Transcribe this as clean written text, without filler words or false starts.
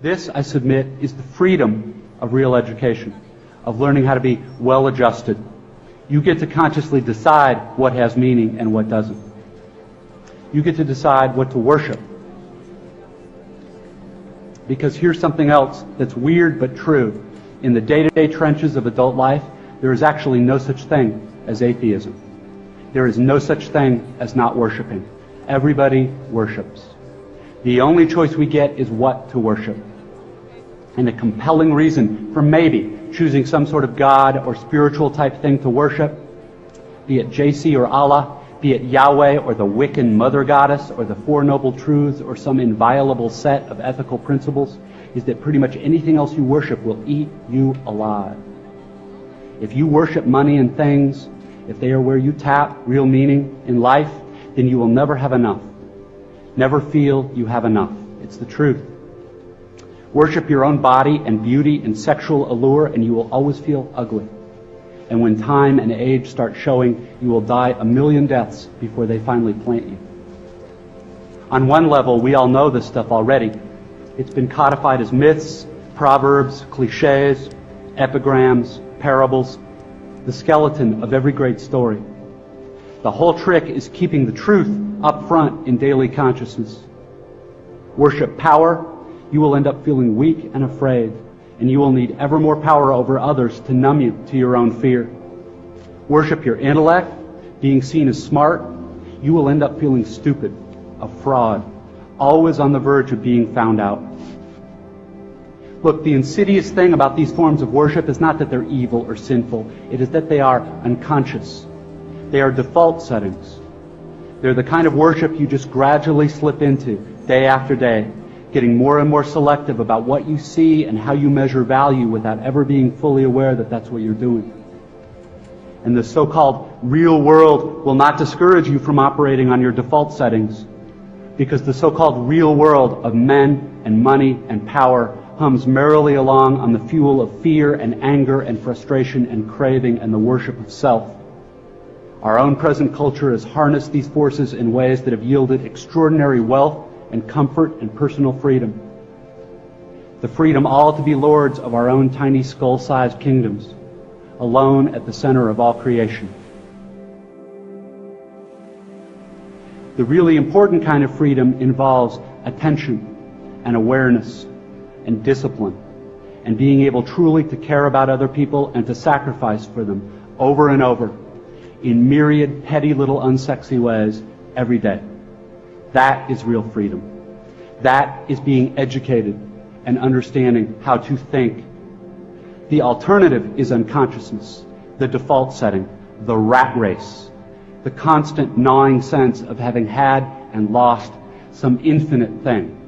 This, I submit, is the freedom of real education, of learning how to be well-adjusted. You get to consciously decide what has meaning and what doesn't. You get to decide what to worship. Because here's something else that's weird but true. In the day-to-day trenches of adult life, there is actually no such thing as atheism. There is no such thing as not worshiping. Everybody worships. The only choice we get is what to worship. And a compelling reason for maybe choosing some sort of God or spiritual type thing to worship, be it JC or Allah, be it Yahweh or the Wiccan Mother Goddess or the Four Noble Truths or some inviolable set of ethical principles, is that pretty much anything else you worship will eat you alive. If you worship money and things, if they are where you tap real meaning in life, then you will never have enough. Never feel you have enough. It's the truth. Worship your own body and beauty and sexual allure, and you will always feel ugly. And when time and age start showing, you will die a million deaths before they finally plant you. On one level, we all know this stuff already. It's been codified as myths, proverbs, cliches, epigrams, parables, the skeleton of every great story. The whole trick is keeping the truth up front in daily consciousness. Worship power, you will end up feeling weak and afraid, and you will need ever more power over others to numb you to your own fear. Worship your intellect, being seen as smart, you will end up feeling stupid, a fraud, always on the verge of being found out. Look, the insidious thing about these forms of worship is not that they're evil or sinful. It is that they are unconscious. They are default settings. They're the kind of worship you just gradually slip into, day after day, getting more and more selective about what you see and how you measure value without ever being fully aware that that's what you're doing. And the so-called real world will not discourage you from operating on your default settings, because the so-called real world of men and money and power hums merrily along on the fuel of fear and anger and frustration and craving and the worship of self. Our own present culture has harnessed these forces in ways that have yielded extraordinary wealth and comfort and personal freedom. The freedom all to be lords of our own tiny skull-sized kingdoms, alone at the center of all creation. The really important kind of freedom involves attention and awareness and discipline and being able truly to care about other people and to sacrifice for them over and over in myriad petty little unsexy ways every day. That is real freedom. That is being educated and understanding how to think. The alternative is unconsciousness, the default setting, the rat race, the constant gnawing sense of having had and lost some infinite thing.